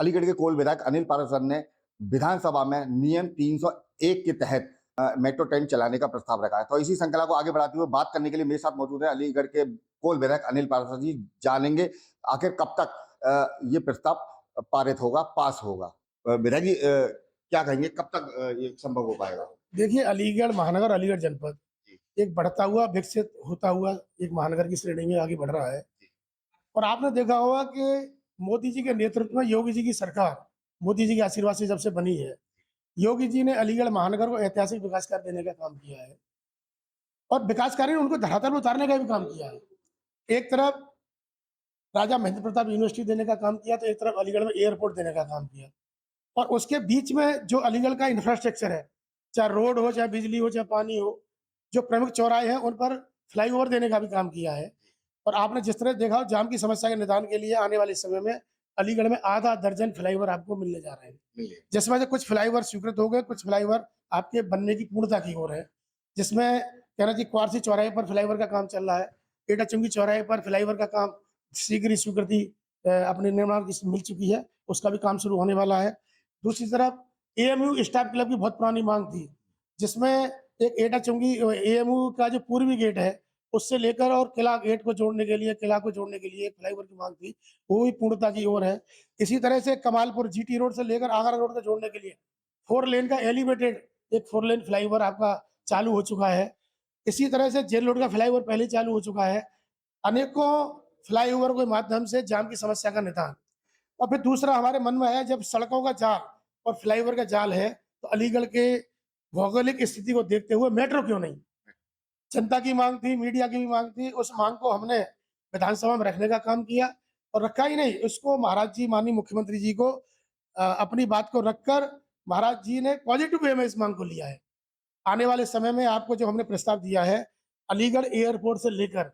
अलीगढ़ के कोल विधायक अनिल पाराशर ने विधानसभा में नियम 301 के तहत मेट्रो ट्रेन चलाने का प्रस्ताव रखा है। तो इसी श्रृंखला को आगे बढ़ाते हुए बात करने के लिए मेरे साथ मौजूद है अलीगढ़ के कोल विधायक अनिल पाराशर जी। जानेंगे आखिर कब तक ये प्रस्ताव पारित होगा, पास होगा। विधायक जी क्या कहेंगे, कब तक ये संभव हो पाएगा? देखिए, अलीगढ़ महानगर, अलीगढ़ जनपद एक बढ़ता हुआ, विकसित होता हुआ एक महानगर की श्रेणी में आगे बढ़ रहा है। और आपने देखा होगा कि मोदी जी के नेतृत्व में योगी जी की सरकार, मोदी जी के आशीर्वाद से जब से बनी है, योगी जी ने अलीगढ़ महानगर को ऐतिहासिक विकास कार्य देने का काम किया है और विकास कार्य ने उनको धरातल पर उतारने का भी काम किया है। एक तरफ राजा महेंद्र प्रताप यूनिवर्सिटी देने का काम किया, तो एक तरफ अलीगढ़ में एयरपोर्ट देने का काम किया। और उसके बीच में जो अलीगढ़ का इंफ्रास्ट्रक्चर है, चाहे रोड हो, चाहे बिजली हो, चाहे पानी हो, जो प्रमुख चौराहे हैं उन पर फ्लाईओवर देने का भी काम किया है। और आपने जिस तरह देखा, जाम की समस्या के निदान के लिए आने वाले समय में अलीगढ़ में आधा दर्जन फ्लाईओवर आपको मिलने जा रहे हैं, जिसमें से कुछ फ्लाईओवर स्वीकृत हो गए, कुछ फ्लाईओवर आपके बनने की पूर्णता की ओर है। जिसमें कहना जी क्वारसी चौराहे पर फ्लाईओवर का काम चल रहा है, एटा चुंगी चौराहे पर फ्लाईओवर का काम शीघ्र ही स्वीकृति अपने निर्माण की मिल चुकी है, उसका भी काम शुरू होने वाला है। दूसरी तरफ एएमयू स्टाफ क्लब की बहुत पुरानी मांग थी, जिसमें एक एटा चुंगी एएमयू का जो पूर्वी गेट है उससे लेकर और किला गेट को जोड़ने के लिए, किला को जोड़ने के लिए फ्लाईओवर की मांग थी, वो भी पूर्णता की ओर है। इसी तरह से कमालपुर जीटी रोड से लेकर आगरा रोड को जोड़ने के लिए 4 लेन का एलिवेटेड एक 4 लेन फ्लाईओवर आपका चालू हो चुका है। इसी तरह से जेल रोड का फ्लाईओवर पहले चालू हो चुका है। अनेकों फ्लाईओवर के माध्यम से जाम की समस्या का निदान। और फिर दूसरा हमारे मन में है, जब सड़कों का जाल और फ्लाईओवर का जाल है, तो अलीगढ़ के भौगोलिक स्थिति को देखते हुए मेट्रो क्यों नहीं? जनता की मांग थी, मीडिया की भी मांग थी, उस मांग को हमने विधानसभा में रखने का काम किया। और रखा ही नहीं, उसको महाराज जी, माननीय मुख्यमंत्री जी को अपनी बात को रखकर महाराज जी ने पॉजिटिव वे में इस मांग को लिया है। आने वाले समय में आपको जो हमने प्रस्ताव दिया है, अलीगढ़ एयरपोर्ट से लेकर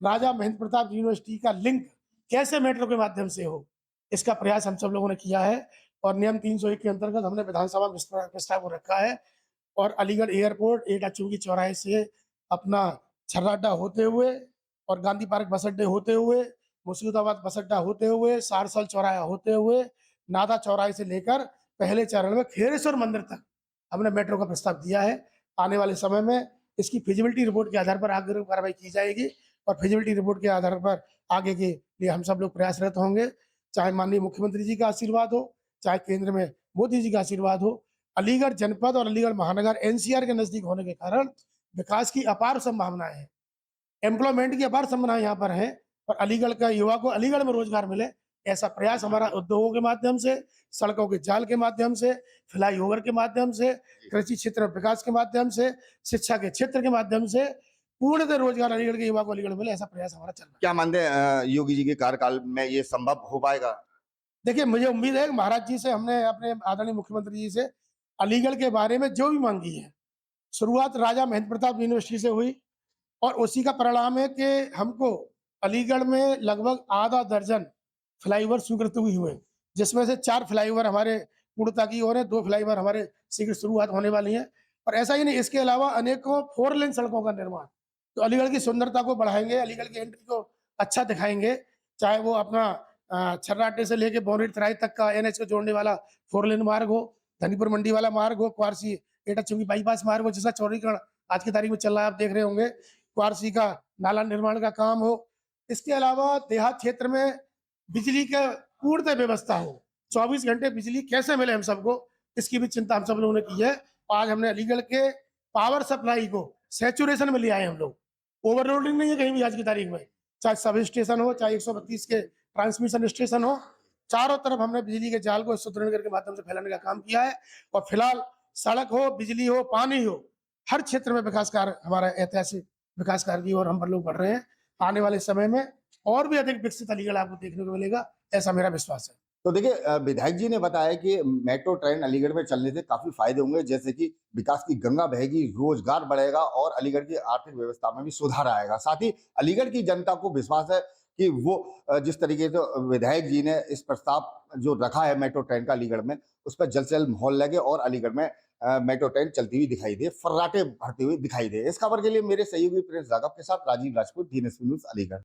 राजा महेंद्र प्रताप यूनिवर्सिटी का लिंक कैसे मेट्रो के माध्यम से हो, इसका प्रयास हम सब लोगों ने किया है। और नियम 301 के अंतर्गत हमने विधानसभा में प्रस्ताव को रखा है। और अलीगढ़ एयरपोर्ट एटा चुंगी चौराहे से अपना छर्राडा होते हुए और गांधी पार्क बस अड्डे होते हुए, मुर्शिदाबाद बस अड्डा होते हुए, सारसल चौराहा होते हुए, नादा चौराहे से लेकर पहले चरण में खेरेश्वर मंदिर तक हमने मेट्रो का प्रस्ताव दिया है। आने वाले समय में इसकी फिजिबिलिटी रिपोर्ट के आधार पर आगे कार्रवाई की जाएगी और फिजिबिलिटी रिपोर्ट के आधार पर आगे के लिए हम सब लोग प्रयासरत होंगे। चाहे माननीय मुख्यमंत्री जी का आशीर्वाद हो, चाहे केंद्र में मोदी जी का आशीर्वाद हो, अलीगढ़ जनपद और अलीगढ़ महानगर एनसीआर के नजदीक होने के कारण विकास की अपार संभावनाएं हैं, एम्प्लॉयमेंट की अपार संभावनाएं यहाँ पर हैं। और अलीगढ़ का युवा को अलीगढ़ में रोजगार मिले, ऐसा प्रयास हमारा उद्योगों के माध्यम से, सड़कों के जाल के माध्यम से, फ्लाईओवर के माध्यम से, कृषि क्षेत्र विकास के माध्यम से, शिक्षा के क्षेत्र के माध्यम से पूर्णतः रोजगार अलीगढ़ के युवा को अलीगढ़ मिले, ऐसा प्रयास हमारा चल रहा है। क्या मानते हैं योगी जी के कार्यकाल में ये संभव हो पाएगा? देखिए, मुझे उम्मीद है कि महाराज जी से, हमने अपने आदरणीय मुख्यमंत्री जी से अलीगढ़ के बारे में जो भी मांगी है, शुरुआत राजा महेंद्र प्रताप यूनिवर्सिटी से हुई और उसी का परिणाम है कि हमको अलीगढ़ में लगभग आधा दर्जन फ्लाईओवर स्वीकृत हुए, जिसमें से 4 फ्लाईओवर हमारे पूर्णता की ओर है, 2 फ्लाईओवर हमारे शीघ्र शुरुआत होने वाली है। और ऐसा ही नहीं, इसके अलावा अनेकों 4 लेन सड़कों का निर्माण, तो अलीगढ़ की सुंदरता को बढ़ाएंगे, अलीगढ़ की एंट्री को अच्छा दिखाएंगे। चाहे वो अपना छर्राटे से लेके बौनेट तराई तक का एनएच को जोड़ने वाला 4 लेन मार्ग हो, धनीपुर मंडी वाला मार्ग हो, क्वारसी एटा चुंगी बाईपास मार्ग हो, जिसका चौड़ीकरण आज की तारीख में चल रहा है, आप देख रहे होंगे, क्वारसी का नाला निर्माण का काम हो। इसके अलावा देहात क्षेत्र में बिजली का पूर्णतः व्यवस्था हो, 24 घंटे बिजली कैसे मिले हम सबको, इसकी भी चिंता हम सब लोगों ने की है। आज हमने अलीगढ़ के पावर सप्लाई को सैचुरेशन में ले आए हम लोग, ओवरलोडिंग नहीं है कहीं भी आज की तारीख में, चाहे सब स्टेशन हो, चाहे 132 के ट्रांसमिशन स्टेशन हो, चारों तरफ हमने बिजली के जाल को सुदृढ़ के माध्यम से फैलाने का काम किया है। और फिलहाल सड़क हो, बिजली हो, पानी हो, हर क्षेत्र में विकास कार्य, हमारा ऐतिहासिक विकास कार्य की ओर हम पर लोग बढ़ रहे हैं। आने वाले समय में और भी अधिक विकसित अलीगढ़ आपको देखने को मिलेगा, ऐसा मेरा विश्वास है। तो देखिए, विधायक जी ने बताया कि मेट्रो ट्रेन अलीगढ़ में चलने से काफी फायदे होंगे, जैसे कि विकास की गंगा बहेगी, रोजगार बढ़ेगा और अलीगढ़ की आर्थिक व्यवस्था में भी सुधार आएगा। साथ ही अलीगढ़ की जनता को विश्वास है कि वो जिस तरीके से विधायक जी ने इस प्रस्ताव जो रखा है मेट्रो ट्रेन का अलीगढ़ में, उस पर जल्द से जल्द मोहर लगे और अलीगढ़ में मेट्रो ट्रेन चलती हुई दिखाई दे, फर्राटे भरती हुई दिखाई दे। इस खबर के लिए मेरे सहयोगी प्रिंस राघव के साथ राजीव राजपूत, DNS न्यूज, अलीगढ़।